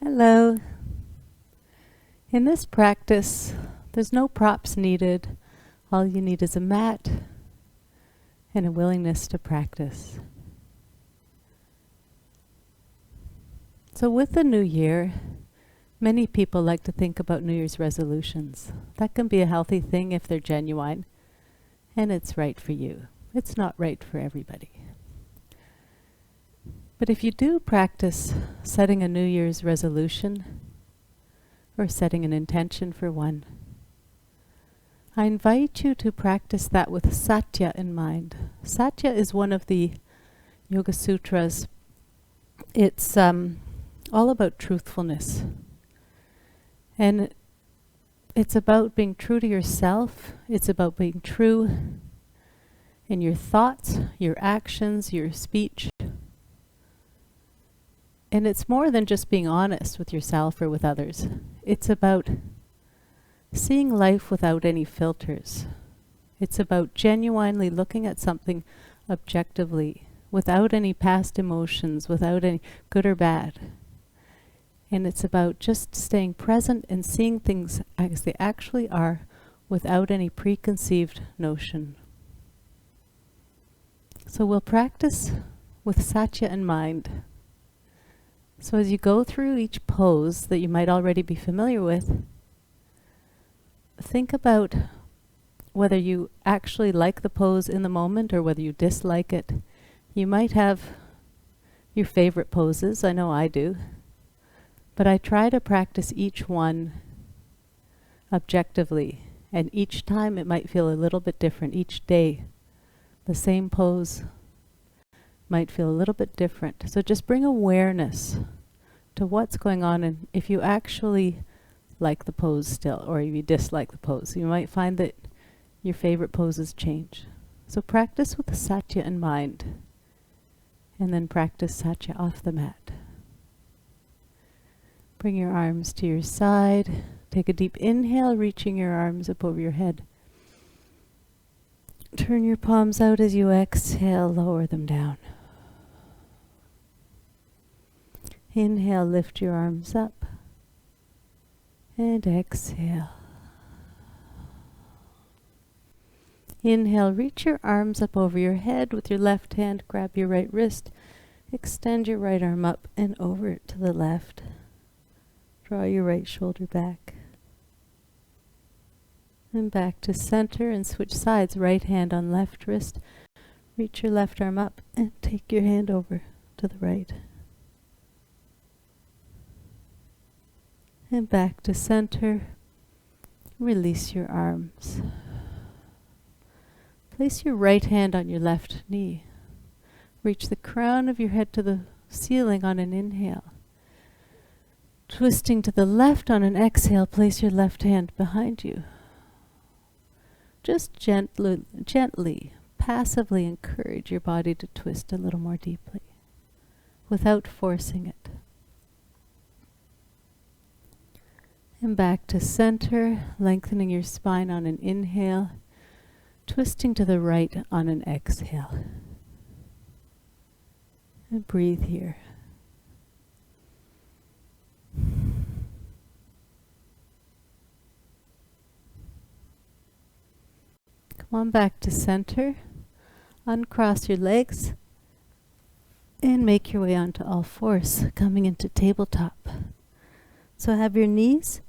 Hello. In this practice, there's no props needed. All you need is a mat and a willingness to practice. So with the new year, many people like to think about New Year's resolutions. That can be a healthy thing if they're genuine, and it's right for you. It's not right for everybody. But if you do practice setting a New Year's resolution or setting an intention for one, I invite you to practice that with Satya in mind. Satya is one of the Yoga Sutras. It's all about truthfulness. And it's about being true to yourself. It's about being true in your thoughts, your actions, your speech. And it's more than just being honest with yourself or with others. It's about seeing life without any filters. It's about genuinely looking at something objectively, without any past emotions, without any good or bad. And it's about just staying present and seeing things as they actually are without any preconceived notion. So we'll practice with Satya in mind. So as you go through each pose that you might already be familiar with, think about whether you actually like the pose in the moment or whether you dislike it. You might have your favorite poses, I know I do, but I try to practice each one objectively, and each time it might feel a little bit different. Each day, the same pose might feel a little bit different. So just bring awareness to what's going on, and if you actually like the pose still, or if you dislike the pose. You might find that your favorite poses change. So practice with the Satya in mind, and then practice Satya off the mat. Bring your arms to your side. Take a deep inhale, reaching your arms up over your head. Turn your palms out as you exhale, lower them down. Inhale, lift your arms up. And exhale. Inhale, reach your arms up over your head. With your left hand, grab your right wrist. Extend your right arm up and over it to the left. Draw your right shoulder back. And back to center and switch sides. Right hand on left wrist. Reach your left arm up and take your hand over to the right. And back to center. Release your arms. Place your right hand on your left knee. Reach the crown of your head to the ceiling on an inhale. Twisting to the left on an exhale, place your left hand behind you. Just gently, passively encourage your body to twist a little more deeply, without forcing it. And back to center, lengthening your spine on an inhale, twisting to the right on an exhale. And breathe here. Come on back to center. Uncross your legs and make your way onto all fours, coming into tabletop. So have your knees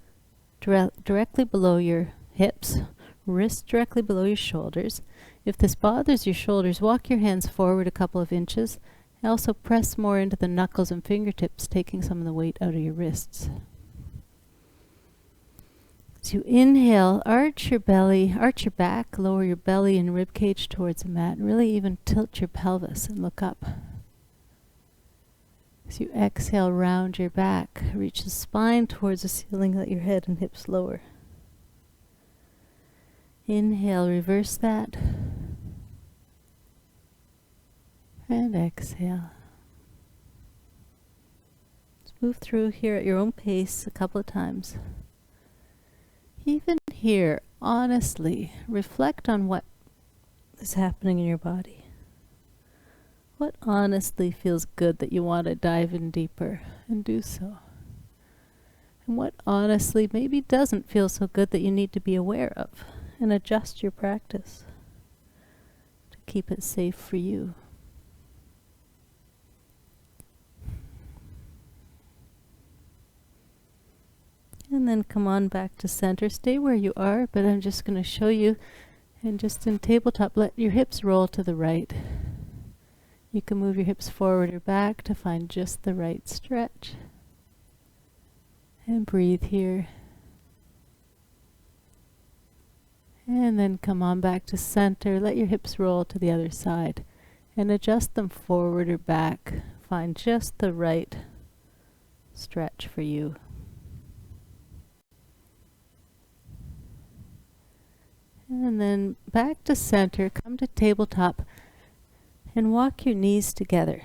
directly below your hips, wrists directly below your shoulders. If this bothers your shoulders, walk your hands forward a couple of inches. And also press more into the knuckles and fingertips, taking some of the weight out of your wrists. As you inhale, arch your belly, arch your back, lower your belly and rib cage towards the mat. Really even tilt your pelvis and look up. As you exhale, round your back, reach the spine towards the ceiling, let your head and hips lower. Inhale, reverse that. And exhale. Let's move through here at your own pace a couple of times. Even here, honestly, reflect on what is happening in your body. What honestly feels good that you want to dive in deeper, and do so. and what honestly maybe doesn't feel so good that you need to be aware of, and adjust your practice to keep it safe for you. And then come on back to center. Stay where you are, but I'm just going to show you, and just in tabletop, let your hips roll to the right. You can move your hips forward or back to find just the right stretch. And breathe here. And then come on back to center. Let your hips roll to the other side and adjust them forward or back. Find just the right stretch for you. And then back to center. Come to tabletop and walk your knees together.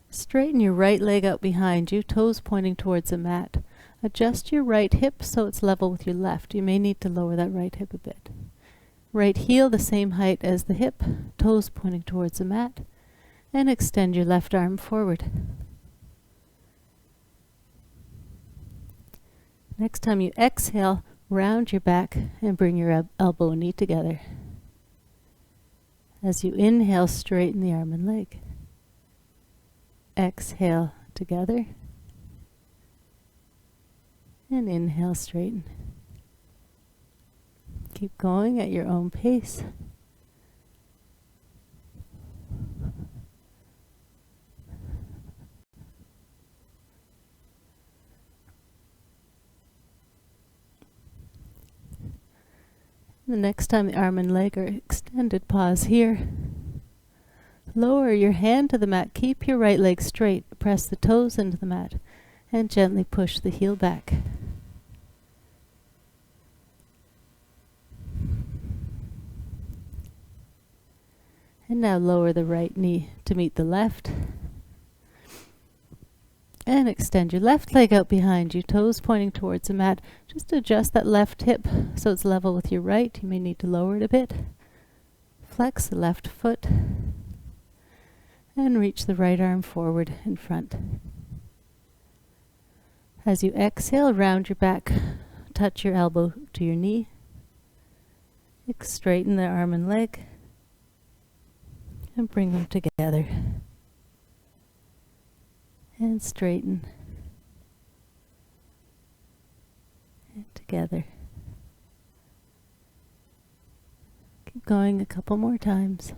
Straighten your right leg out behind you, toes pointing towards the mat. Adjust your right hip so it's level with your left. You may need to lower that right hip a bit. Right heel the same height as the hip, toes pointing towards the mat, and extend your left arm forward. Next time you exhale, round your back and bring your elbow and knee together. As you inhale, straighten the arm and leg. Exhale together. And inhale, straighten. Keep going at your own pace. The next time the arm and leg are extended, pause here. Lower your hand to the mat. Keep your right leg straight. Press the toes into the mat and gently push the heel back. And now lower the right knee to meet the left. And extend your left leg out behind you, toes pointing towards the mat. Just adjust that left hip so it's level with your right. You may need to lower it a bit. Flex the left foot. And reach the right arm forward in front. As you exhale, round your back. Touch your elbow to your knee. Straighten the arm and leg. And bring them together. And straighten. And together. Keep going a couple more times.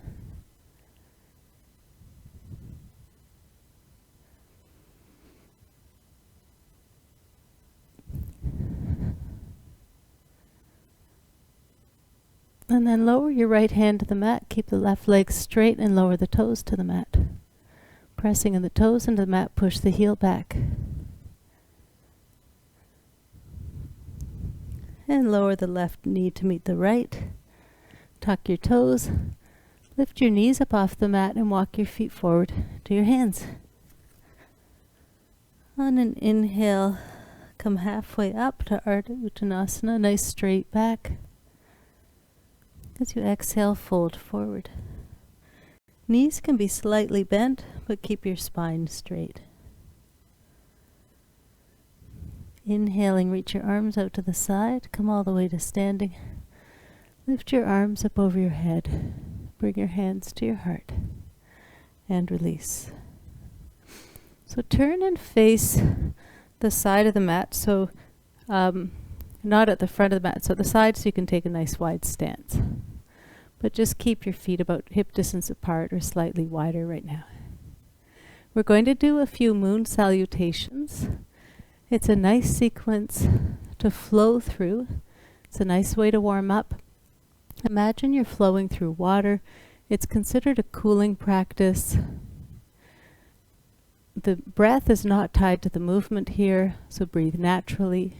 And then lower your right hand to the mat. Keep the left leg straight and lower the toes to the mat. Pressing in the toes into the mat, push the heel back. And lower the left knee to meet the right. Tuck your toes. Lift your knees up off the mat and walk your feet forward to your hands. On an inhale, come halfway up to Ardha Uttanasana, nice straight back. As you exhale, fold forward. Knees can be slightly bent, but keep your spine straight. Inhaling, reach your arms out to the side, come all the way to standing. Lift your arms up over your head. Bring your hands to your heart. And release. So turn and face the side of the mat, so not at the front of the mat, so the side, so you can take a nice wide stance. But just keep your feet about hip distance apart or slightly wider right now. We're going to do a few moon salutations. It's a nice sequence to flow through. It's a nice way to warm up. Imagine you're flowing through water. It's considered a cooling practice. The breath is not tied to the movement here, so breathe naturally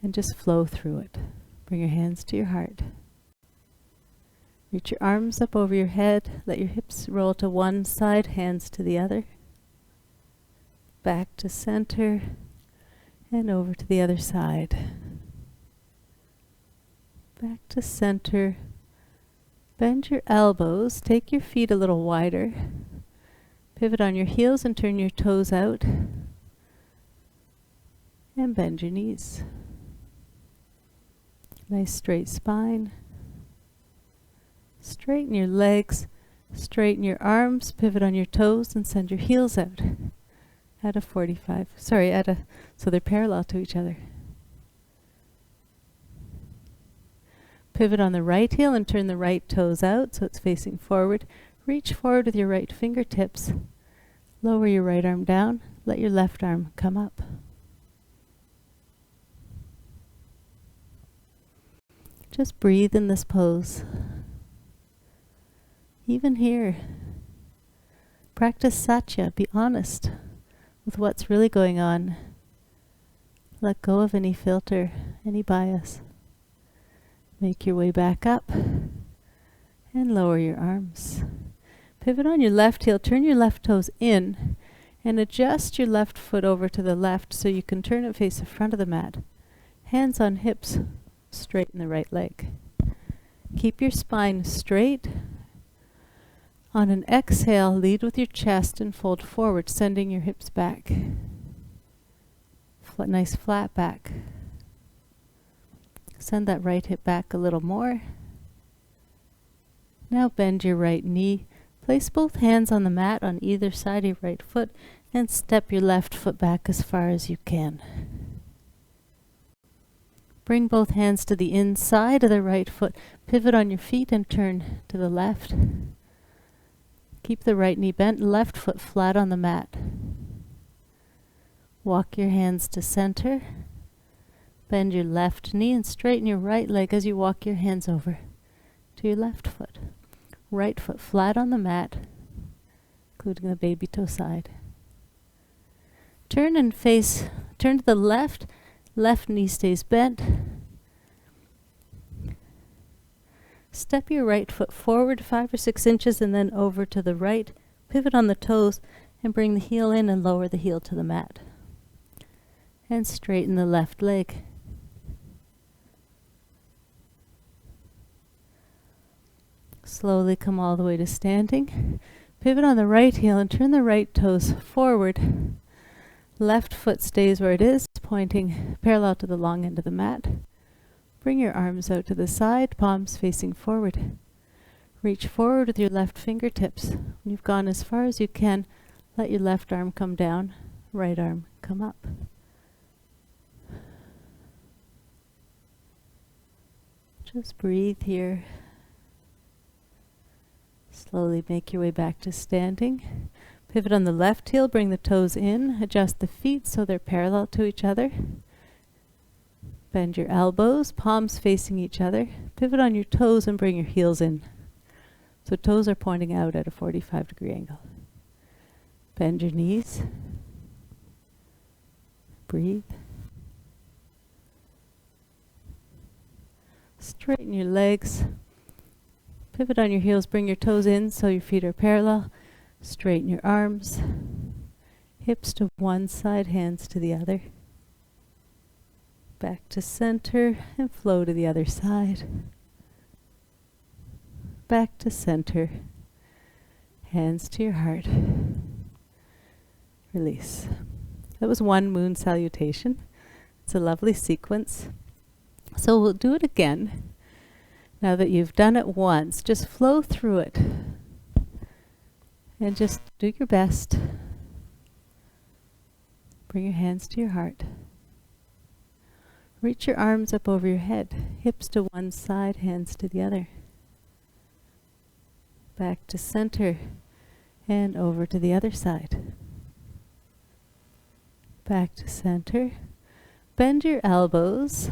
and just flow through it. Bring your hands to your heart. Reach your arms up over your head. Let your hips roll to one side, hands to the other. Back to center and over to the other side. Back to center. Bend your elbows. Take your feet a little wider. Pivot on your heels and turn your toes out. And bend your knees. Nice straight spine. Straighten your legs. Straighten your arms. Pivot on your toes and send your heels out. At a 45. Sorry, so they're parallel to each other. Pivot on the right heel and turn the right toes out so it's facing forward. Reach forward with your right fingertips. Lower your right arm down. Let your left arm come up. Just breathe in this pose. Even here, practice Satya. Be honest with what's really going on. Let go of any filter, any bias. Make your way back up and lower your arms. Pivot on your left heel, turn your left toes in and adjust your left foot over to the left so you can turn it face the front of the mat. Hands on hips, straighten the right leg. Keep your spine straight. On an exhale, lead with your chest and fold forward, sending your hips back. Nice flat back. Send that right hip back a little more. Now bend your right knee. Place both hands on the mat on either side of your right foot and step your left foot back as far as you can. Bring both hands to the inside of the right foot. Pivot on your feet and turn to the left. Keep the right knee bent, left foot flat on the mat. Walk your hands to center. Bend your left knee and straighten your right leg as you walk your hands over to your left foot. Right foot flat on the mat, including the baby toe side. Turn to the left. Left knee stays bent. Step your right foot forward 5 or 6 inches and then over to the right. Pivot on the toes and bring the heel in and lower the heel to the mat. And straighten the left leg. Slowly come all the way to standing. Pivot on the right heel and turn the right toes forward. Left foot stays where it is, pointing parallel to the long end of the mat. Bring your arms out to the side, palms facing forward. Reach forward with your left fingertips. When you've gone as far as you can, let your left arm come down, right arm come up. Just breathe here. Slowly make your way back to standing. Pivot on the left heel, bring the toes in, adjust the feet so they're parallel to each other. Bend your elbows, palms facing each other. Pivot on your toes and bring your heels in. So toes are pointing out at a 45-degree angle. Bend your knees. Breathe. Straighten your legs. Pivot on your heels, bring your toes in so your feet are parallel. Straighten your arms. Hips to one side, hands to the other. Back to center and flow to the other side. Back to center. Hands to your heart. Release. That was one moon salutation. It's a lovely sequence. So we'll do it again. Now that you've done it once, just flow through it. And just do your best. Bring your hands to your heart. Reach your arms up over your head. Hips to one side, hands to the other. Back to center and over to the other side. Back to center. Bend your elbows.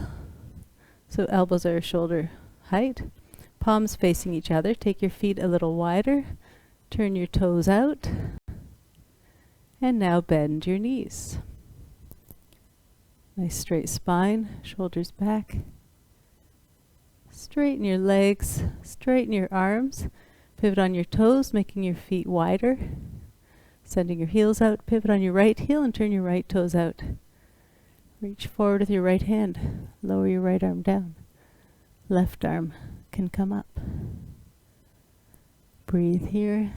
So elbows are shoulder height. Palms facing each other. Take your feet a little wider. Turn your toes out. And now bend your knees. Nice straight spine, shoulders back. Straighten your legs, straighten your arms. Pivot on your toes, making your feet wider. Sending your heels out. Pivot on your right heel and turn your right toes out. Reach forward with your right hand. Lower your right arm down. Left arm can come up. Breathe here.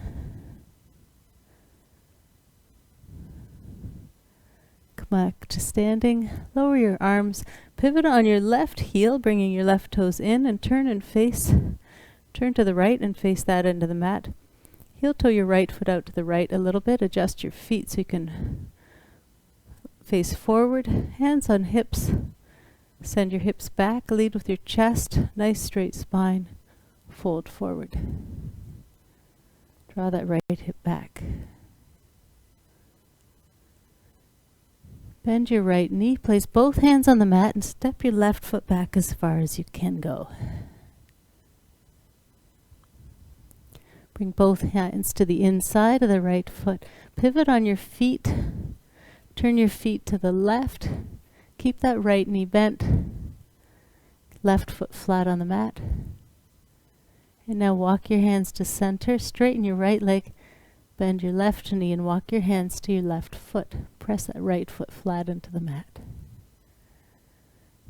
Back to standing. Lower your arms. Pivot on your left heel, bringing your left toes in, and turn to the right and face that end of the mat. Heel toe your right foot out to the right a little bit. Adjust your feet so you can face forward. Hands on hips. Send your hips back. Lead with your chest. Nice straight spine. Fold forward. Draw that right hip back. Bend your right knee. Place both hands on the mat and step your left foot back as far as you can go. Bring both hands to the inside of the right foot. Pivot on your feet. Turn your feet to the left. Keep that right knee bent. Left foot flat on the mat. And now walk your hands to center. Straighten your right leg. Bend your left knee and walk your hands to your left foot. Press that right foot flat into the mat.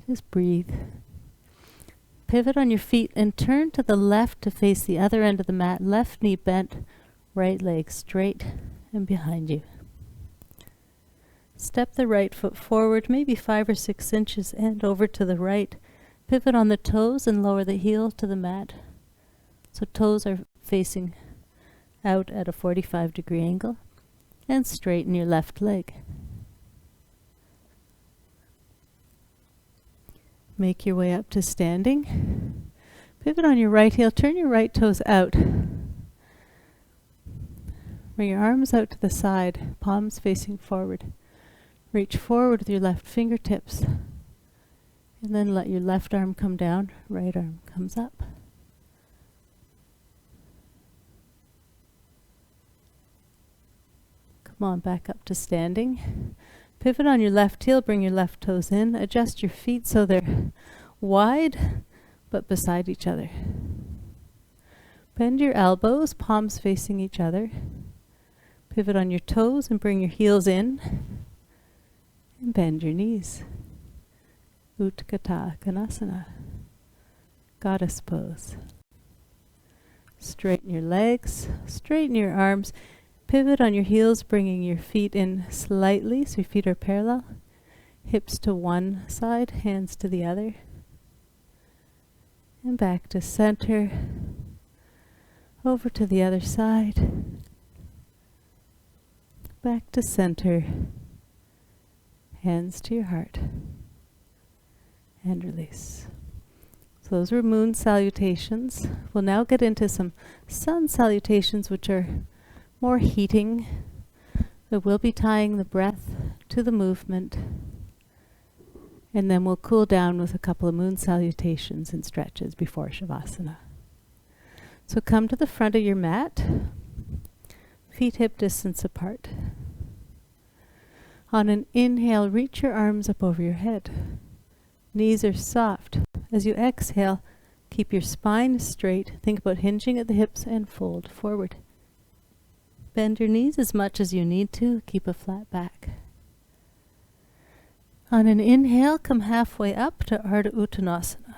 Just breathe. Pivot on your feet and turn to the left to face the other end of the mat. Left knee bent, right leg straight and behind you. Step the right foot forward, maybe 5 or 6 inches, and over to the right. Pivot on the toes and lower the heel to the mat. So toes are facing out at a 45-degree angle. And straighten your left leg. Make your way up to standing. Pivot on your right heel. Turn your right toes out. Bring your arms out to the side, palms facing forward. Reach forward with your left fingertips. And then let your left arm come down, right arm comes up. Come on, back up to standing. Pivot on your left heel, bring your left toes in. Adjust your feet so they're wide but beside each other. Bend your elbows, palms facing each other. Pivot on your toes and bring your heels in. And bend your knees. Utkatta Konasana. Goddess pose. Straighten your legs, straighten your arms. Pivot on your heels, bringing your feet in slightly so your feet are parallel. Hips to one side, hands to the other. And back to center. Over to the other side. Back to center. Hands to your heart. And release. So those were moon salutations. We'll now get into some sun salutations, which are more heating. We will be tying the breath to the movement. And then we'll cool down with a couple of moon salutations and stretches before Shavasana. So come to the front of your mat, feet hip distance apart. On an inhale, reach your arms up over your head. Knees are soft. As you exhale, keep your spine straight. Think about hinging at the hips and fold forward. Bend your knees as much as you need to. Keep a flat back. On an inhale, come halfway up to Ardha Uttanasana.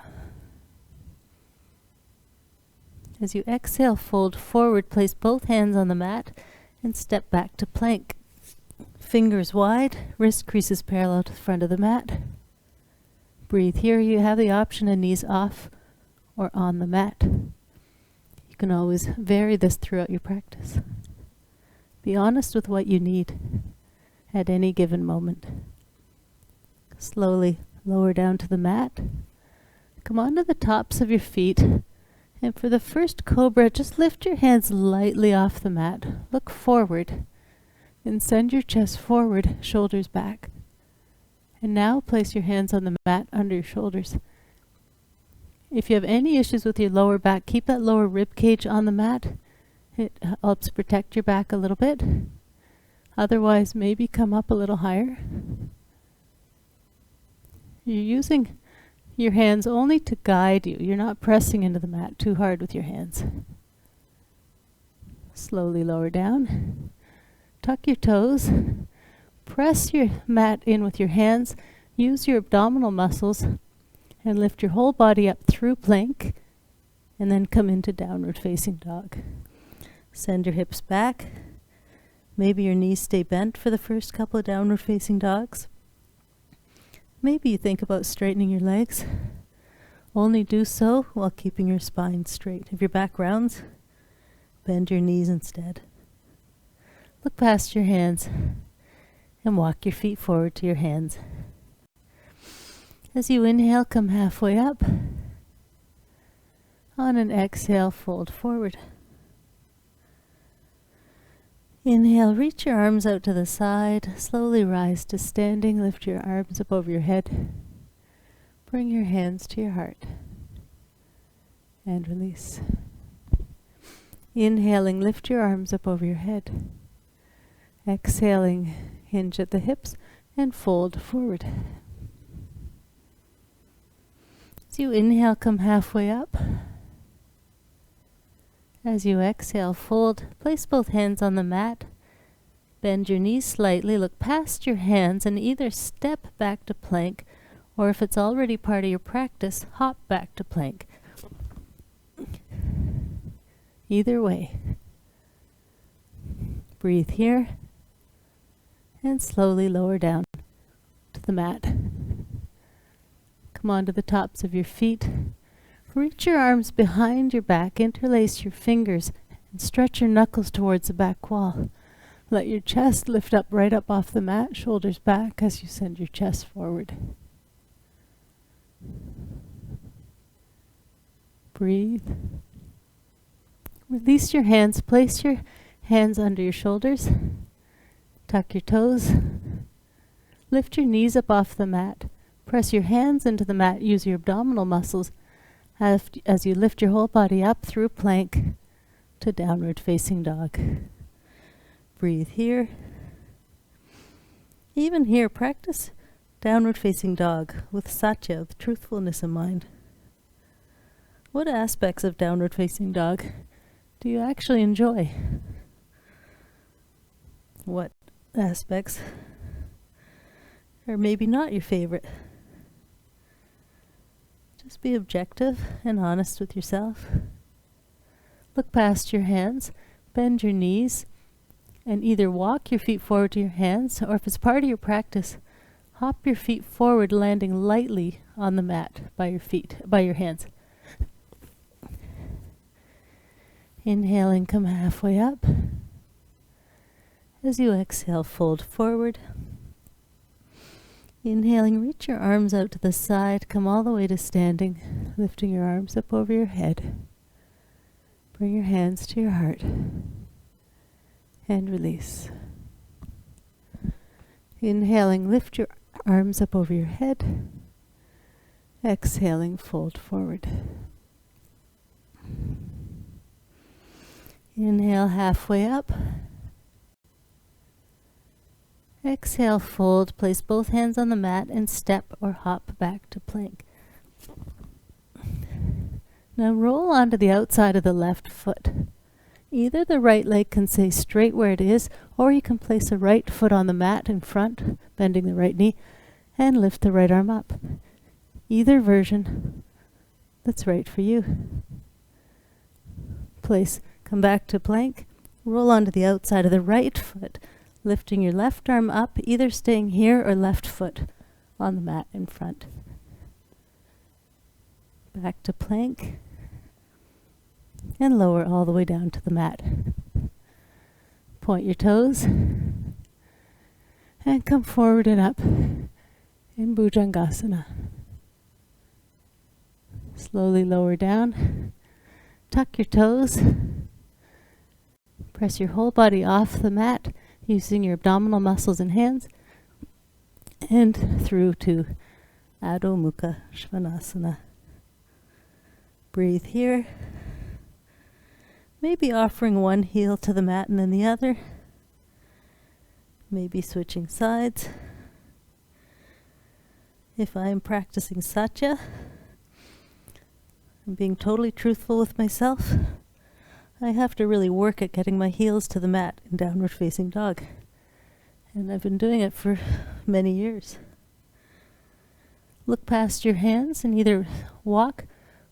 As you exhale, fold forward, place both hands on the mat, and step back to plank. Fingers wide, wrist creases parallel to the front of the mat. Breathe here. You have the option of knees off or on the mat. You can always vary this throughout your practice. Be honest with what you need at any given moment. Slowly lower down to the mat. Come onto the tops of your feet. And for the first cobra, just lift your hands lightly off the mat. Look forward. And send your chest forward, shoulders back. And now place your hands on the mat under your shoulders. If you have any issues with your lower back, keep that lower rib cage on the mat. It helps protect your back a little bit. Otherwise, maybe come up a little higher. You're using your hands only to guide you. You're not pressing into the mat too hard with your hands. Slowly lower down. Tuck your toes. Press your mat in with your hands. Use your abdominal muscles and lift your whole body up through plank and then come into downward facing dog. Send your hips back. Maybe your knees stay bent for the first couple of downward facing dogs. Maybe you think about straightening your legs. Only do so while keeping your spine straight. If your back rounds, bend your knees instead. Look past your hands and walk your feet forward to your hands. As you inhale, come halfway up. On an exhale, fold forward. Inhale, reach your arms out to the side. Slowly rise to standing. Lift your arms up over your head. Bring your hands to your heart. And release. Inhaling, lift your arms up over your head. Exhaling, hinge at the hips and fold forward. As you inhale, come halfway up. As you exhale, fold. Place both hands on the mat. Bend your knees slightly. Look past your hands and either step back to plank, or if it's already part of your practice, hop back to plank. Either way. Breathe here and slowly lower down to the mat. Come onto the tops of your feet. Reach your arms behind your back, interlace your fingers, and stretch your knuckles towards the back wall. Let your chest lift up right up off the mat, shoulders back as you send your chest forward. Breathe. Release your hands, place your hands under your shoulders, tuck your toes, lift your knees up off the mat, press your hands into the mat, use your abdominal muscles as you lift your whole body up through plank to downward facing dog. Breathe here. Even here, practice downward facing dog with Satya, with truthfulness in mind. What aspects of downward facing dog do you actually enjoy? What aspects are maybe not your favorite? Just be objective and honest with yourself. Look past your hands, bend your knees, and either walk your feet forward to your hands, or if it's part of your practice, hop your feet forward, landing lightly on the mat by your hands. Inhaling, come halfway up. As you exhale, fold forward. Inhaling, reach your arms out to the side, come all the way to standing, lifting your arms up over your head. Bring your hands to your heart and release. Inhaling, lift your arms up over your head. Exhaling, fold forward. Inhale, halfway up. Exhale, fold. Place both hands on the mat and step or hop back to plank. Now roll onto the outside of the left foot. Either the right leg can stay straight where it is, or you can place the right foot on the mat in front, bending the right knee, and lift the right arm up. Either version that's right for you. Come back to plank, roll onto the outside of the right foot, lifting your left arm up, either staying here or left foot on the mat in front. Back to plank, and lower all the way down to the mat. Point your toes, and come forward and up in Bhujangasana. Slowly lower down, tuck your toes, press your whole body off the mat using your abdominal muscles and hands, and through to Adho Mukha Svanasana. Breathe here. Maybe offering one heel to the mat and then the other. Maybe switching sides. If I am practicing Satya, I'm being totally truthful with myself, I have to really work at getting my heels to the mat in downward facing dog. And I've been doing it for many years. Look past your hands and either walk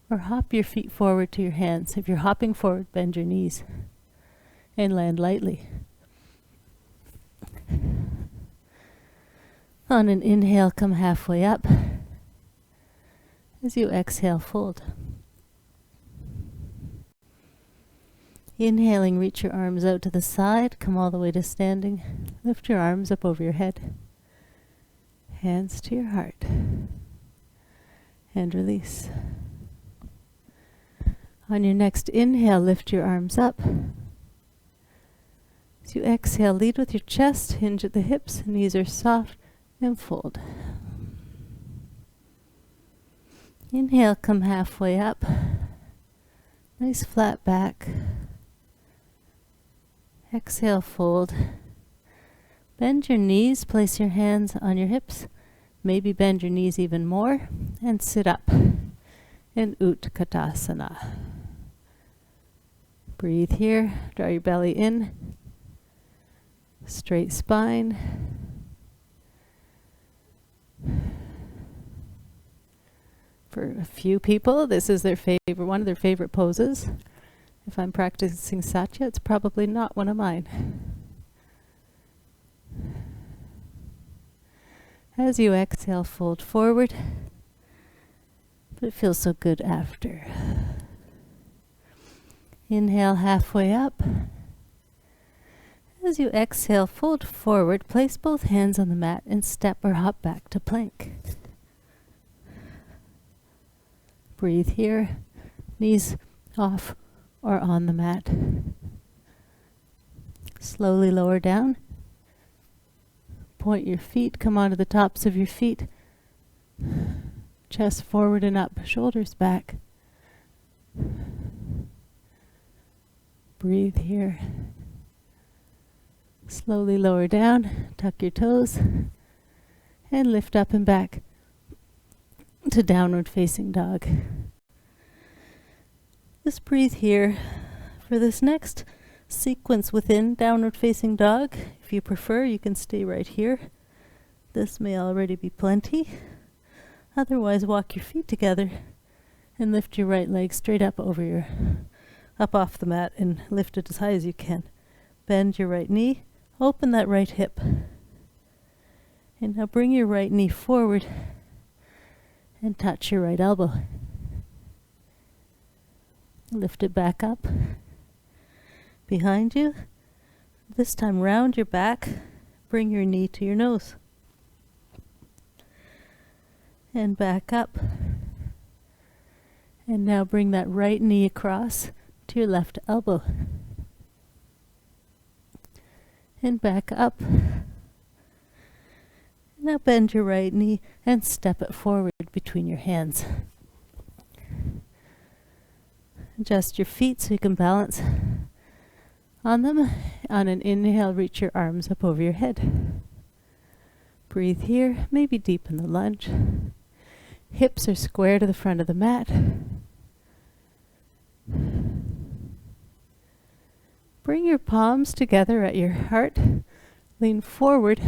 or hop your feet forward to your hands. If you're hopping forward, bend your knees and land lightly. On an inhale, come halfway up. As you exhale, fold. Inhaling, reach your arms out to the side, come all the way to standing. Lift your arms up over your head. Hands to your heart. And release. On your next inhale, lift your arms up. As you exhale, lead with your chest, hinge at the hips, knees are soft, and fold. Inhale, come halfway up. Nice flat back. Exhale, fold. Bend your knees, place your hands on your hips. Maybe bend your knees even more, and sit up in Utkatasana. Breathe here, draw your belly in. Straight spine. For a few people, this is one of their favorite poses. If I'm practicing Satya, it's probably not one of mine. As you exhale, fold forward. But it feels so good after. Inhale, halfway up. As you exhale, fold forward, place both hands on the mat and step or hop back to plank. Breathe here, knees off or on the mat. Slowly lower down. Point your feet, come onto the tops of your feet. Chest forward and up, shoulders back. Breathe here. Slowly lower down, tuck your toes, and lift up and back to downward facing dog. Just breathe here. For this next sequence within downward facing dog, if you prefer, you can stay right here. This may already be plenty. Otherwise, walk your feet together and lift your right leg straight up up off the mat and lift it as high as you can. Bend your right knee, open that right hip. And now bring your right knee forward and touch your right elbow. Lift it back up behind you. This time round your back, bring your knee to your nose. And back up. And now bring that right knee across to your left elbow. And back up. Now bend your right knee and step it forward between your hands. Adjust your feet so you can balance on them. On an inhale, reach your arms up over your head. Breathe here, maybe deepen the lunge. Hips are square to the front of the mat. Bring your palms together at your heart. Lean forward.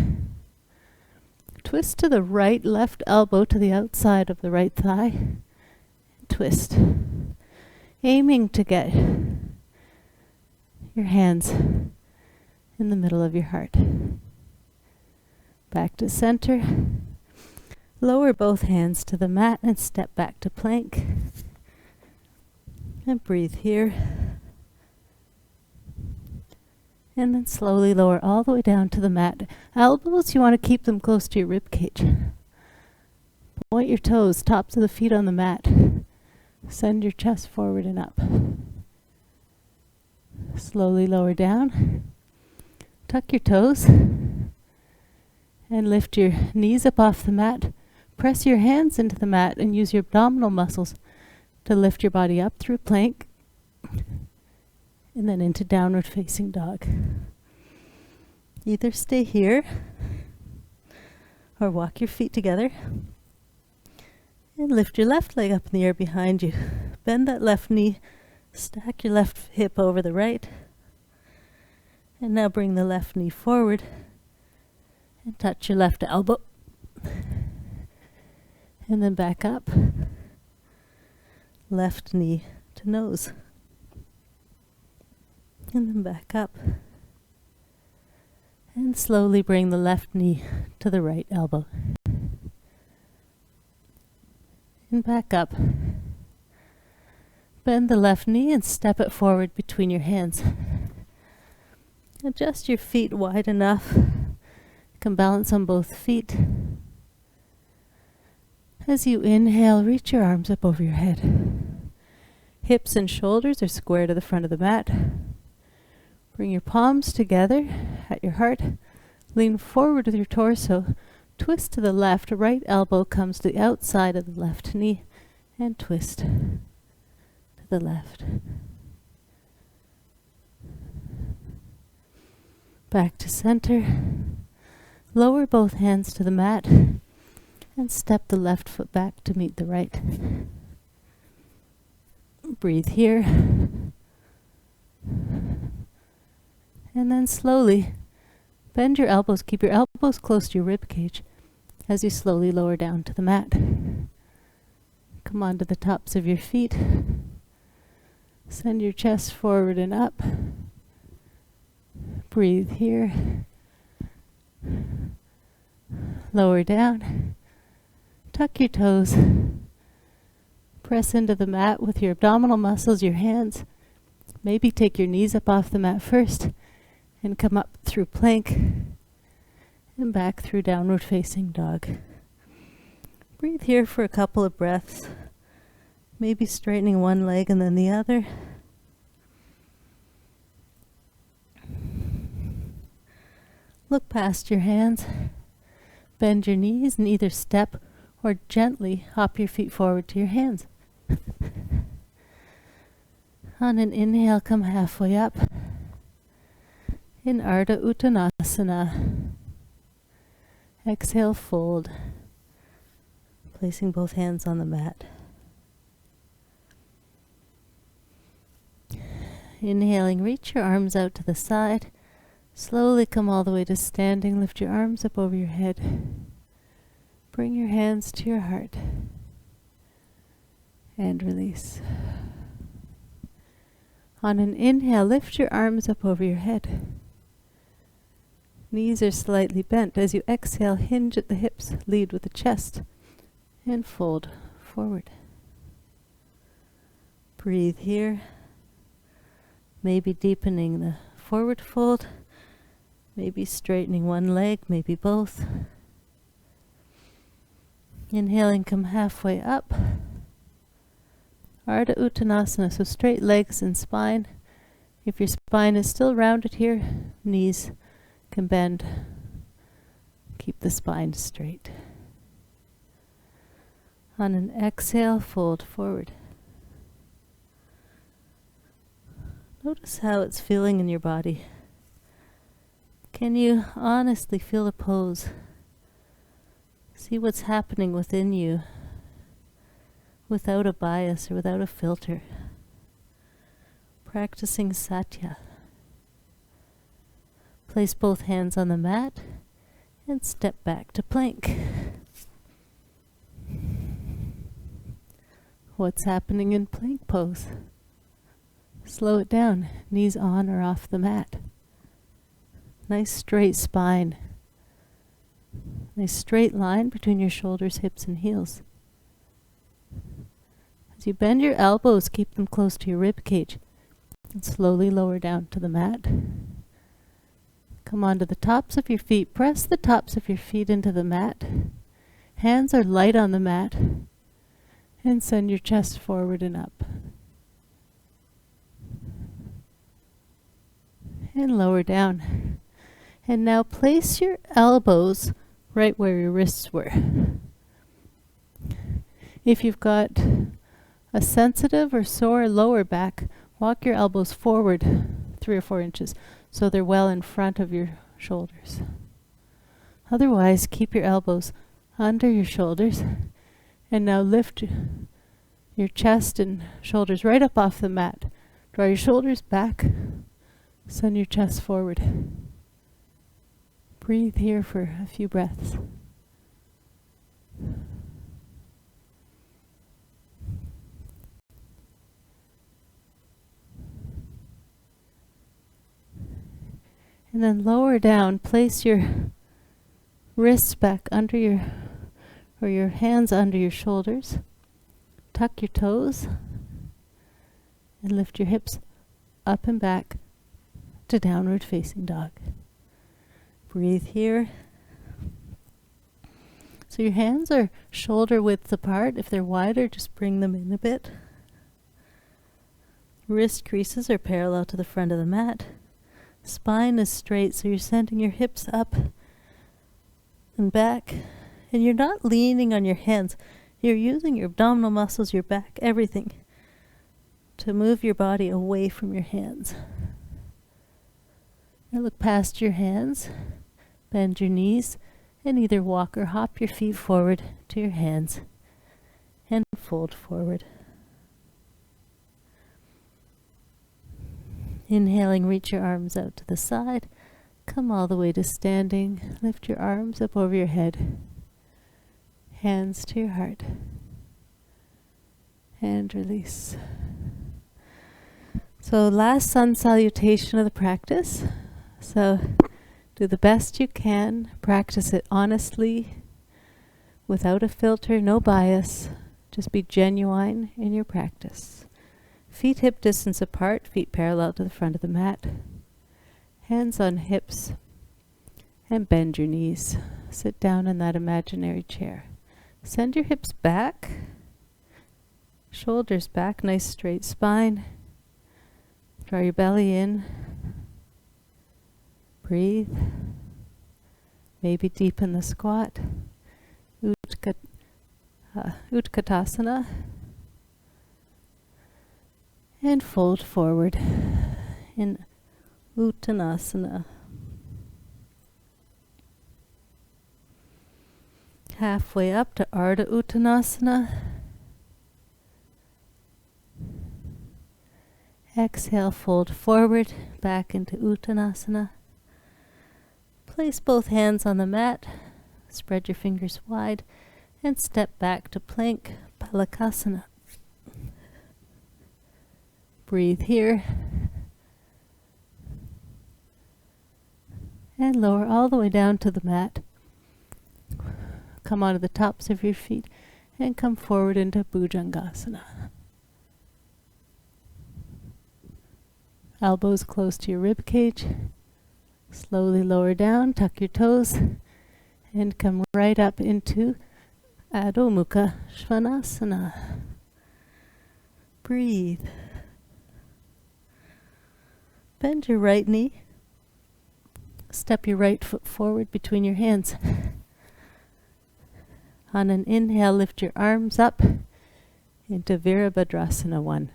Twist to the right, left elbow to the outside of the right thigh. Twist. Aiming to get your hands in the middle of your heart. Back to center. Lower both hands to the mat and step back to plank. And breathe here. And then slowly lower all the way down to the mat. Elbows, you want to keep them close to your rib cage. Point your toes, tops of the feet on the mat. Send your chest forward and up. Slowly lower down. Tuck your toes. And lift your knees up off the mat. Press your hands into the mat and use your abdominal muscles to lift your body up through plank. And then into downward facing dog. Either stay here or walk your feet together. And lift your left leg up in the air behind you. Bend that left knee. Stack your left hip over the right. And now bring the left knee forward. And touch your left elbow. And then back up. Left knee to nose. And then back up. And slowly bring the left knee to the right elbow. And back up. Bend the left knee and step it forward between your hands. Adjust your feet wide enough. You can balance on both feet. As you inhale, reach your arms up over your head. Hips and shoulders are square to the front of the mat. Bring your palms together at your heart. Lean forward with your torso. Twist to the left. Right elbow comes to the outside of the left knee. And twist to the left. Back to center. Lower both hands to the mat. And step the left foot back to meet the right. Breathe here. And then slowly bend your elbows. Keep your elbows close to your rib cage as you slowly lower down to the mat. Come onto the tops of your feet. Send your chest forward and up. Breathe here. Lower down. Tuck your toes. Press into the mat with your abdominal muscles, your hands. Maybe take your knees up off the mat first and come up through plank and back through downward facing dog. Breathe here for a couple of breaths. Maybe straightening one leg and then the other. Look past your hands. Bend your knees and either step or gently hop your feet forward to your hands. On an inhale, come halfway up. In Ardha Uttanasana. Exhale, fold. Placing both hands on the mat. Inhaling, reach your arms out to the side. Slowly come all the way to standing. Lift your arms up over your head. Bring your hands to your heart. And release. On an inhale, lift your arms up over your head. Knees are slightly bent. As you exhale, hinge at the hips, lead with the chest, and fold forward. Breathe here. Maybe deepening the forward fold, maybe straightening one leg, maybe both. Inhaling, come halfway up. Ardha Uttanasana, so straight legs and spine. If your spine is still rounded here, knees can bend. Keep the spine straight. On an exhale, fold forward. Notice how it's feeling in your body. Can you honestly feel the pose? See what's happening within you without a bias or without a filter. Practicing Satya. Place both hands on the mat and step back to plank. What's happening in plank pose? Slow it down, knees on or off the mat. Nice straight spine. Nice straight line between your shoulders, hips, and heels. As you bend your elbows, keep them close to your rib cage and slowly lower down to the mat. Come onto the tops of your feet. Press the tops of your feet into the mat. Hands are light on the mat. And send your chest forward and up. And lower down. And now place your elbows right where your wrists were. If you've got a sensitive or sore lower back, walk your elbows forward 3 or 4 inches so they're well in front of your shoulders. Otherwise, keep your elbows under your shoulders. And now lift your chest and shoulders right up off the mat. Draw your shoulders back. Send your chest forward. Breathe here for a few breaths. And then lower down, place your wrists back under your hands under your shoulders. Tuck your toes and lift your hips up and back to downward facing dog. Breathe here. So your hands are shoulder width apart. If they're wider, just bring them in a bit. Wrist creases are parallel to the front of the mat. Spine is straight, so you're sending your hips up and back. And you're not leaning on your hands. You're using your abdominal muscles, your back, everything, to move your body away from your hands. Now look past your hands, bend your knees, and either walk or hop your feet forward to your hands and fold forward. Inhaling, reach your arms out to the side. Come all the way to standing. Lift your arms up over your head. Hands to your heart. And release. So last sun salutation of the practice. So do the best you can. Practice it honestly, without a filter, no bias. Just be genuine in your practice. Feet hip distance apart, feet parallel to the front of the mat. Hands on hips. And bend your knees. Sit down in that imaginary chair. Send your hips back. Shoulders back, nice straight spine. Draw your belly in. Breathe. Maybe deepen the squat. Utkatasana. And fold forward in Uttanasana. Halfway up to Ardha Uttanasana. Exhale, fold forward, back into Uttanasana. Place both hands on the mat, spread your fingers wide, and step back to plank Palakasana. Breathe here. And lower all the way down to the mat. Come onto the tops of your feet and come forward into Bhujangasana. Elbows close to your rib cage. Slowly lower down, tuck your toes, and come right up into Adho Mukha Svanasana. Breathe. Bend your right knee. Step your right foot forward between your hands. On an inhale, lift your arms up into Virabhadrasana 1.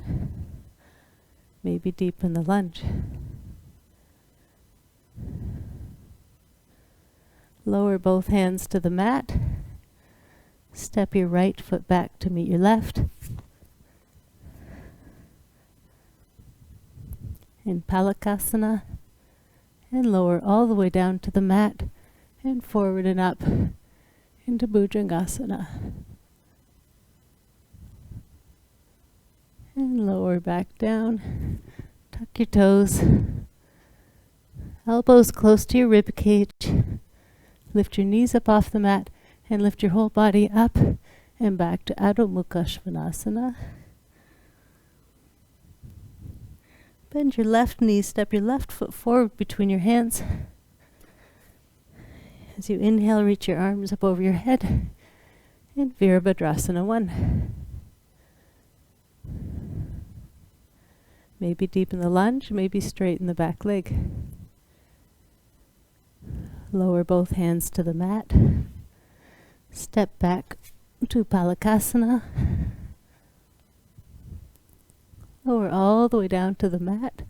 Maybe deepen the lunge. Lower both hands to the mat. Step your right foot back to meet your left. In Palakasana. And lower all the way down to the mat. And forward and up into Bhujangasana. And lower back down. Tuck your toes. Elbows close to your rib cage. Lift your knees up off the mat and lift your whole body up and back to Adho Mukha Svanasana. Bend your left knee, step your left foot forward between your hands. As you inhale, reach your arms up over your head in Virabhadrasana 1. Maybe deepen the lunge, maybe straighten the back leg. Lower both hands to the mat. Step back to Palakasana. Lower all the way down to the mat.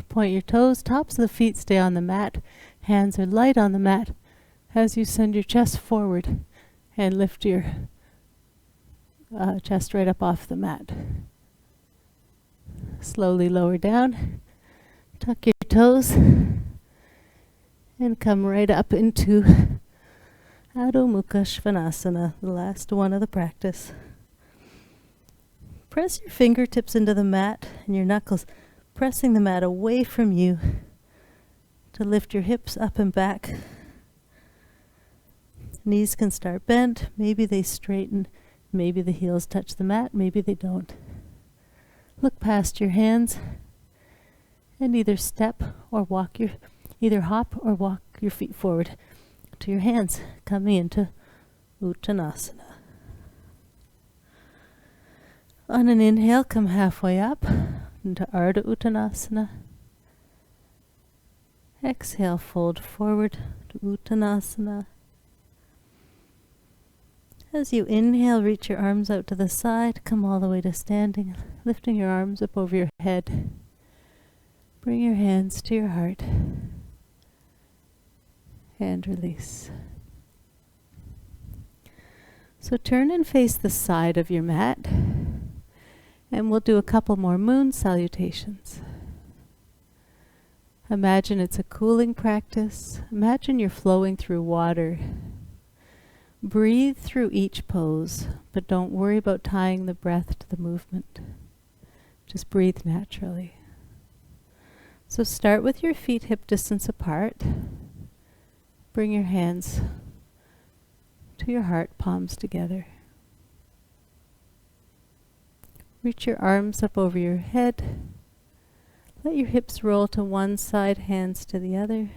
Point your toes, tops of the feet stay on the mat. Hands are light on the mat as you send your chest forward and lift your chest right up off the mat. Slowly lower down. Tuck your toes and come right up into Adho Mukha Svanasana, the last one of the practice. Press your fingertips into the mat and your knuckles, pressing the mat away from you. to lift your hips up and back. Knees can start bent. Maybe they straighten. Maybe the heels touch the mat. Maybe they don't. Look past your hands and either hop or walk your feet forward to your hands, coming into Uttanasana. On an inhale, come halfway up into Ardha Uttanasana. Exhale, fold forward to Uttanasana. As you inhale, reach your arms out to the side, come all the way to standing, lifting your arms up over your head. Bring your hands to your heart and release. So turn and face the side of your mat, and we'll do a couple more moon salutations. Imagine it's a cooling practice. Imagine you're flowing through water. Breathe through each pose, but don't worry about tying the breath to the movement. Just breathe naturally. So start with your feet hip distance apart. Bring your hands to your heart, palms together. Reach your arms up over your head. Let your hips roll to one side, hands to the other.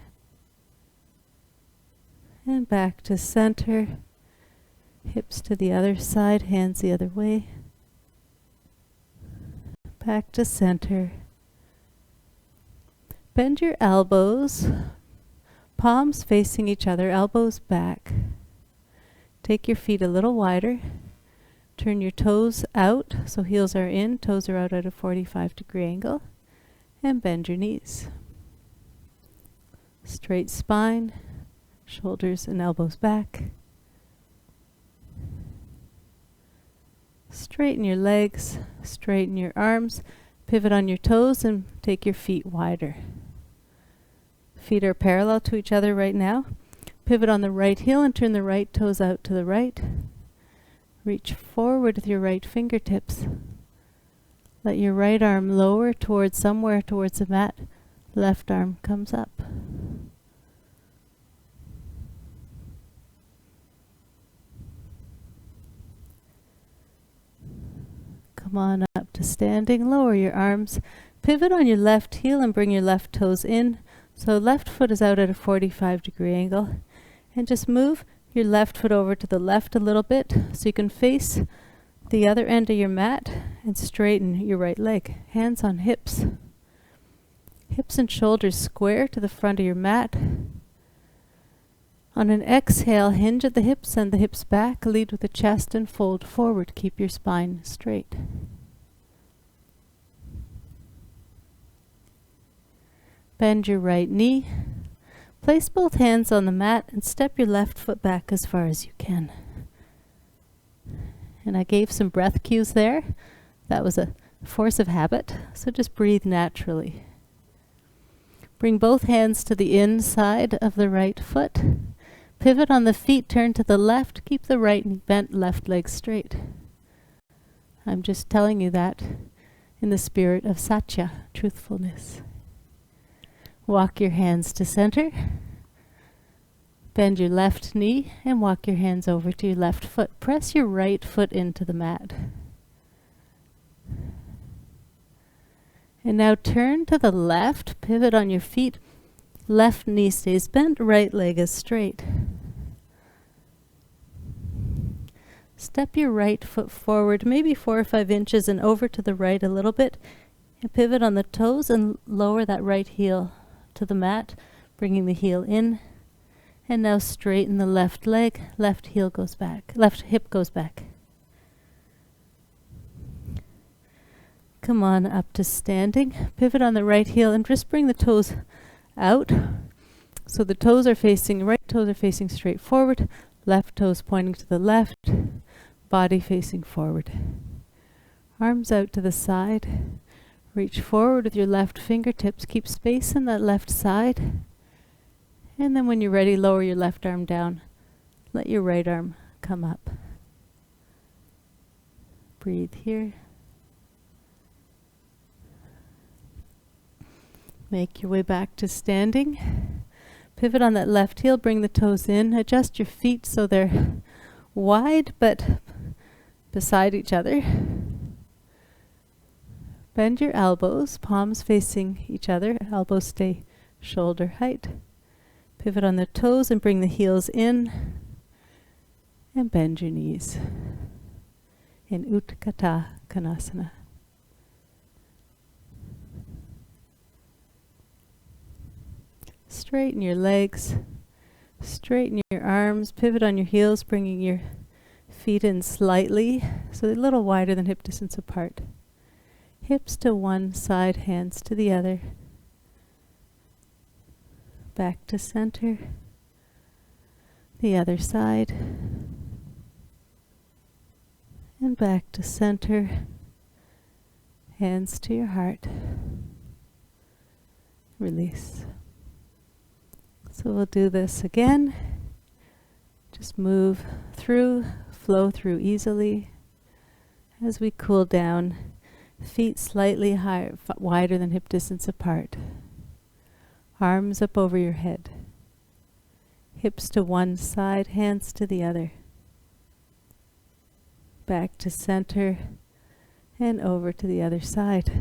And back to center. Hips to the other side, hands the other way. Back to center. Bend your elbows, palms facing each other, elbows back. Take your feet a little wider. Turn your toes out, so heels are in, toes are out at a 45-degree angle. And bend your knees. Straight spine, shoulders and elbows back. Straighten your legs, straighten your arms, pivot on your toes and take your feet wider. Feet are parallel to each other right now. Pivot on the right heel and turn the right toes out to the right. Reach forward with your right fingertips. Let your right arm lower towards somewhere towards the mat. Left arm comes up. Come on up to standing. Lower your arms. Pivot on your left heel and bring your left toes in. So left foot is out at a 45-degree angle. And just move your left foot over to the left a little bit so you can face the other end of your mat and straighten your right leg. Hands on hips. Hips and shoulders square to the front of your mat. On an exhale, hinge at the hips, send the hips back, lead with the chest and fold forward. Keep your spine straight. Bend your right knee. Place both hands on the mat and step your left foot back as far as you can. And I gave some breath cues there. That was a force of habit, so just breathe naturally. Bring both hands to the inside of the right foot. Pivot on the feet, turn to the left, keep the right knee bent, left leg straight. I'm just telling you that in the spirit of Satya, truthfulness. Walk your hands to center. Bend your left knee and walk your hands over to your left foot. Press your right foot into the mat. And now turn to the left, pivot on your feet. Left knee stays bent, right leg is straight. Step your right foot forward, maybe 4 or 5 inches and over to the right a little bit. And pivot on the toes and lower that right heel to the mat, bringing the heel in. And now straighten the left leg, left heel goes back, left hip goes back. Come on up to standing. Pivot on the right heel and just bring the toes out. So the toes are facing, right toes are facing straight forward, left toes pointing to the left, body facing forward. Arms out to the side. Reach forward with your left fingertips. Keep space in that left side. And then when you're ready, lower your left arm down. Let your right arm come up. Breathe here. Make your way back to standing. Pivot on that left heel, bring the toes in. Adjust your feet so they're wide but beside each other. Bend your elbows, palms facing each other. Elbows stay shoulder height. Pivot on the toes and bring the heels in. And bend your knees in Utkatta Konasana. Straighten your legs, straighten your arms, pivot on your heels, bringing your feet in slightly, so they're a little wider than hip distance apart. Hips to one side, hands to the other. Back to center. The other side. And back to center. Hands to your heart. Release. So we'll do this again. Just move through, flow through easily. As we cool down, feet slightly higher, wider than hip distance apart. Arms up over your head. Hips to one side, hands to the other. Back to center and over to the other side.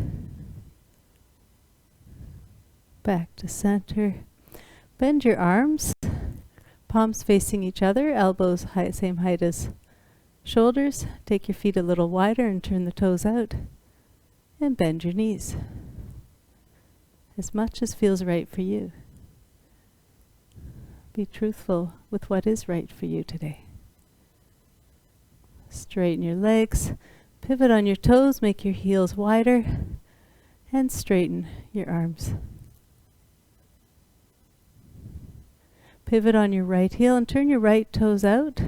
Back to center. Bend your arms, palms facing each other, elbows same height as shoulders. Take your feet a little wider and turn the toes out. And bend your knees as much as feels right for you. Be truthful with what is right for you today. Straighten your legs, pivot on your toes, make your heels wider, and straighten your arms. Pivot on your right heel and turn your right toes out.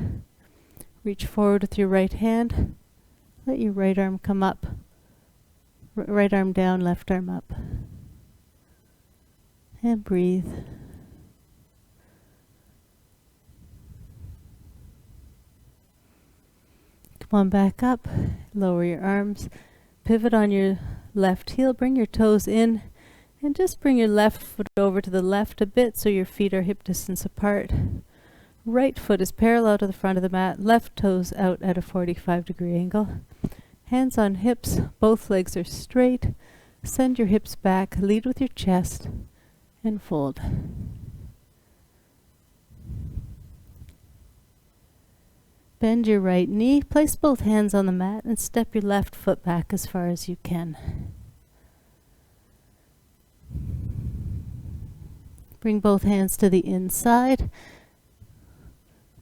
Reach forward with your right hand. Let your right arm come up. Right arm down, left arm up. And breathe. Come on back up. Lower your arms. Pivot on your left heel. Bring your toes in. And just bring your left foot over to the left a bit so your feet are hip distance apart. Right foot is parallel to the front of the mat. Left toes out at a 45-degree angle. Hands on hips. Both legs are straight. Send your hips back. Lead with your chest. And fold. Bend your right knee. Place both hands on the mat and step your left foot back as far as you can. Bring both hands to the inside.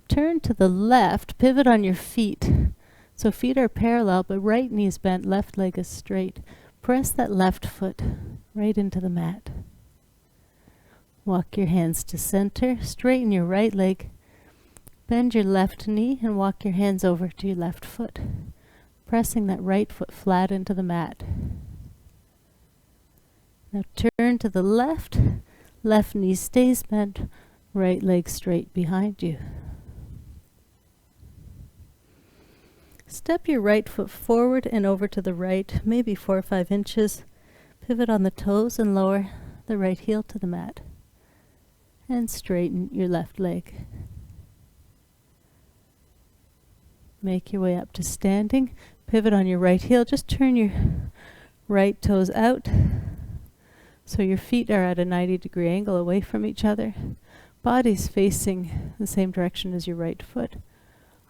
Turn to the left. Pivot on your feet. So feet are parallel, but right knee is bent, left leg is straight. Press that left foot right into the mat. Walk your hands to center. Straighten your right leg. Bend your left knee and walk your hands over to your left foot. Pressing that right foot flat into the mat. Now turn to the left. Left knee stays bent, right leg straight behind you. Step your right foot forward and over to the right, maybe 4 or 5 inches. Pivot on the toes and lower the right heel to the mat. And straighten your left leg. Make your way up to standing. Pivot on your right heel. Just turn your right toes out. So your feet are at a 90-degree angle away from each other. Body's facing the same direction as your right foot.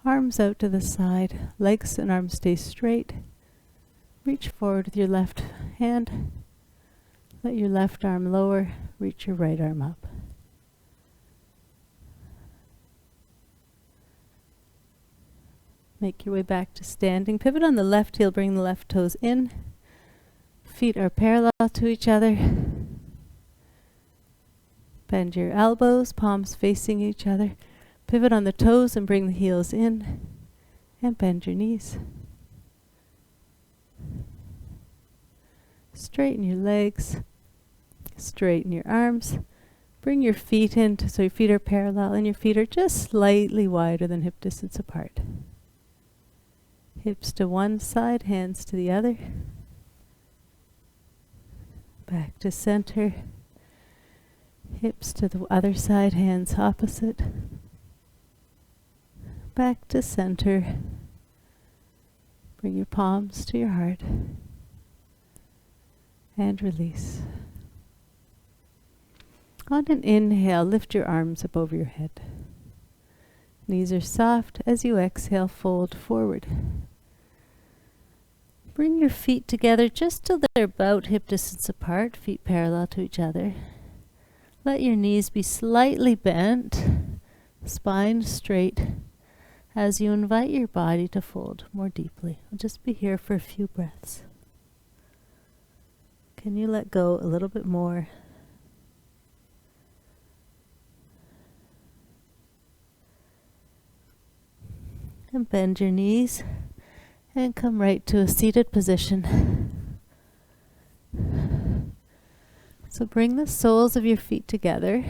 Arms out to the side. Legs and arms stay straight. Reach forward with your left hand. Let your left arm lower. Reach your right arm up. Make your way back to standing. Pivot on the left heel. Bring the left toes in. Feet are parallel to each other. Bend your elbows, palms facing each other. Pivot on the toes and bring the heels in. And bend your knees. Straighten your legs. Straighten your arms. Bring your feet in so your feet are parallel and your feet are just slightly wider than hip distance apart. Hips to one side, hands to the other. Back to center. Hips to the other side, hands opposite. Back to center. Bring your palms to your heart. And release. On an inhale, lift your arms up over your head. Knees are soft. As you exhale, fold forward. Bring your feet together just till they're about hip distance apart, feet parallel to each other. Let your knees be slightly bent, spine straight, as you invite your body to fold more deeply. We'll just be here for a few breaths. Can you let go a little bit more? And bend your knees and come right to a seated position. So bring the soles of your feet together.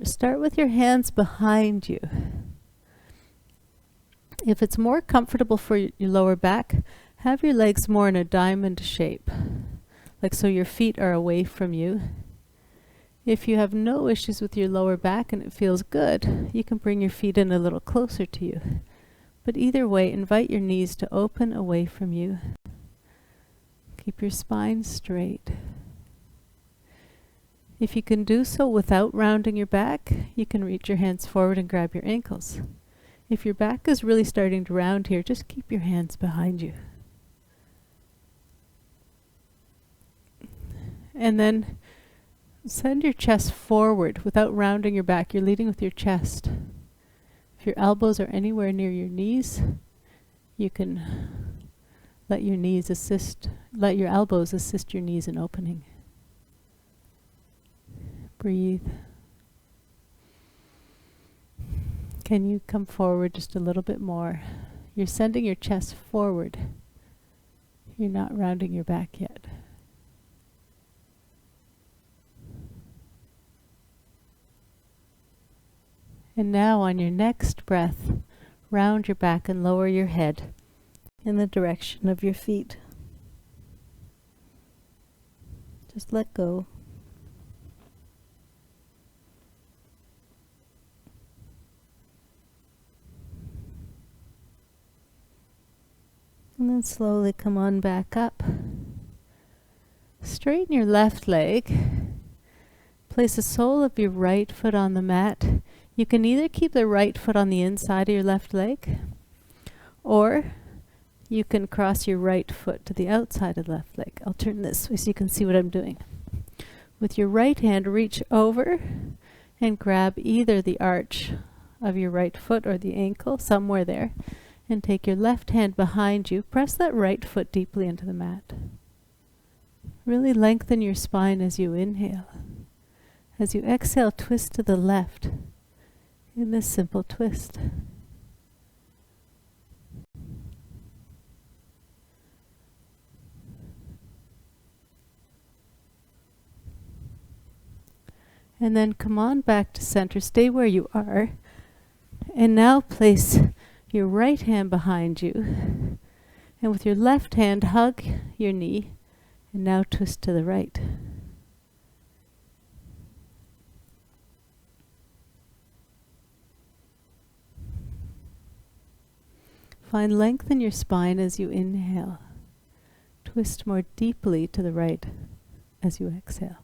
Start with your hands behind you. If it's more comfortable for your lower back, have your legs more in a diamond shape, like so your feet are away from you. If you have no issues with your lower back and it feels good, you can bring your feet in a little closer to you. But either way, invite your knees to open away from you. Keep your spine straight. If you can do so without rounding your back, you can reach your hands forward and grab your ankles. If your back is really starting to round here, just keep your hands behind you. And then send your chest forward without rounding your back. You're leading with your chest. If your elbows are anywhere near your knees, you can let your elbows assist your knees in opening. Breathe. Can you come forward just a little bit more? You're sending your chest forward. You're not rounding your back yet. And now on your next breath, round your back and lower your head in the direction of your feet. Just let go. And then slowly come on back up. Straighten your left leg. Place the sole of your right foot on the mat. You can either keep the right foot on the inside of your left leg, or you can cross your right foot to the outside of the left leg. I'll turn this way so you can see what I'm doing. With your right hand, reach over and grab either the arch of your right foot or the ankle, somewhere there, and take your left hand behind you. Press that right foot deeply into the mat. Really lengthen your spine as you inhale. As you exhale, twist to the left in this simple twist. And then come on back to center. Stay where you are. And now place your right hand behind you. And with your left hand, hug your knee. And now twist to the right. Find length in your spine as you inhale. Twist more deeply to the right as you exhale.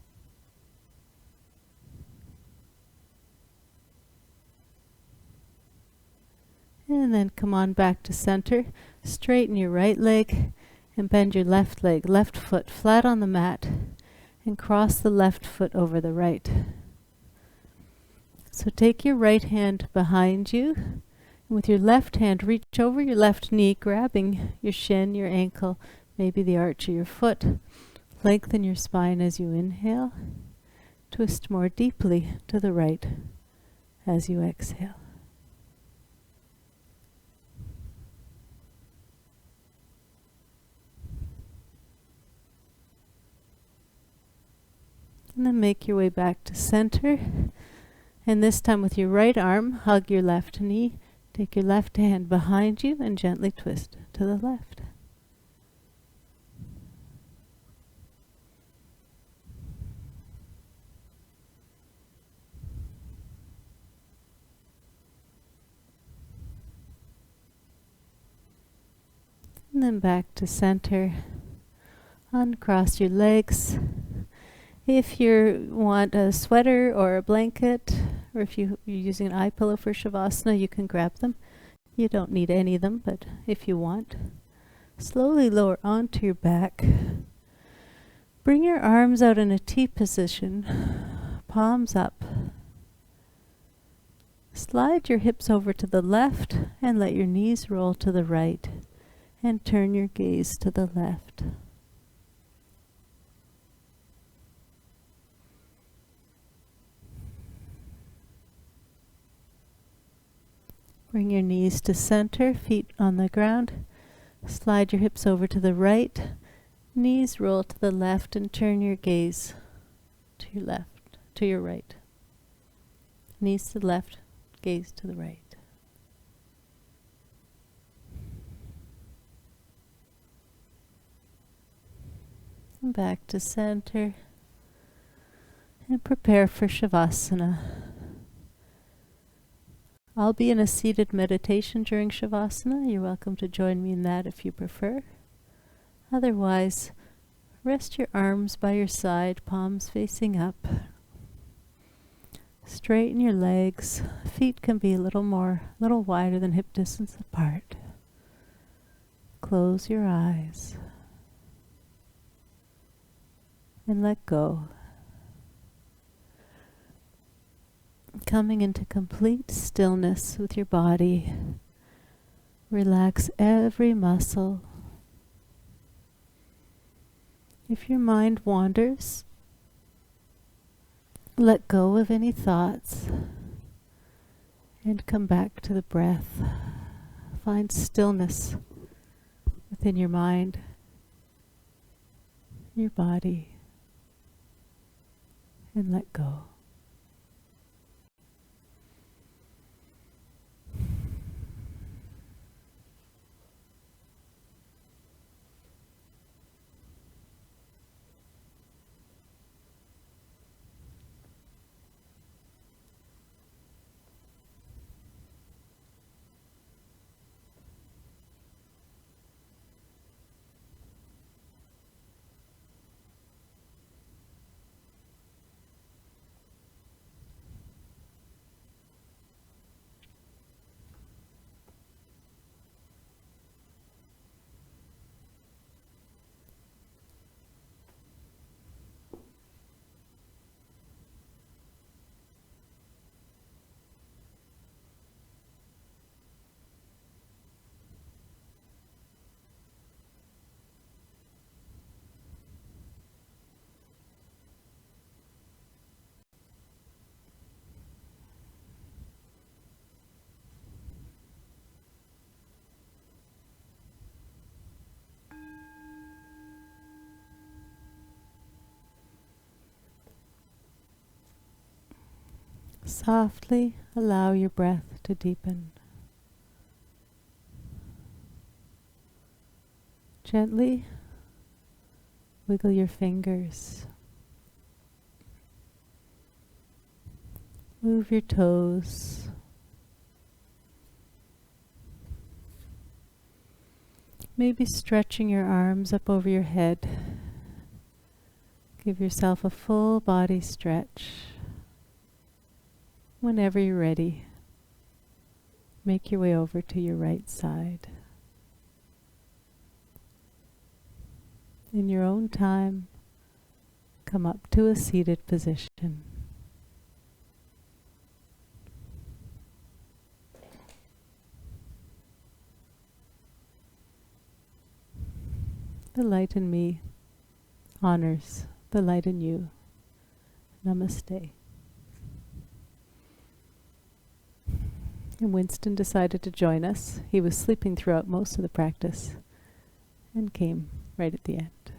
And then come on back to center. Straighten your right leg and bend your left leg, left foot flat on the mat, and cross the left foot over the right. So take your right hand behind you, and with your left hand reach over your left knee, grabbing your shin, your ankle, maybe the arch of your foot. Lengthen your spine as you inhale. Twist more deeply to the right as you exhale. And then make your way back to center. And this time with your right arm, hug your left knee. Take your left hand behind you and gently twist to the left. And then back to center. Uncross your legs. If you want a sweater or a blanket, or if you're using an eye pillow for Shavasana, you can grab them. You don't need any of them, but if you want. Slowly lower onto your back. Bring your arms out in a T position, palms up. Slide your hips over to the left and let your knees roll to the right, and turn your gaze to the left. Bring your knees to center, feet on the ground. Slide your hips over to the right, knees roll to the left, and turn your gaze to your left, to your right. Knees to the left, gaze to the right. And back to center. And prepare for Shavasana. I'll be in a seated meditation during Shavasana. You're welcome to join me in that if you prefer. Otherwise, rest your arms by your side, palms facing up. Straighten your legs. Feet can be a little wider than hip distance apart. Close your eyes. And let go. Coming into complete stillness with your body. Relax every muscle. If your mind wanders, let go of any thoughts and come back to the breath. Find stillness within your mind, your body, and let go. Softly allow your breath to deepen. Gently wiggle your fingers. Move your toes. Maybe stretching your arms up over your head. Give yourself a full body stretch. Whenever you're ready, make your way over to your right side. In your own time, come up to a seated position. The light in me honors the light in you. Namaste. And Winston decided to join us. He was sleeping throughout most of the practice and came right at the end.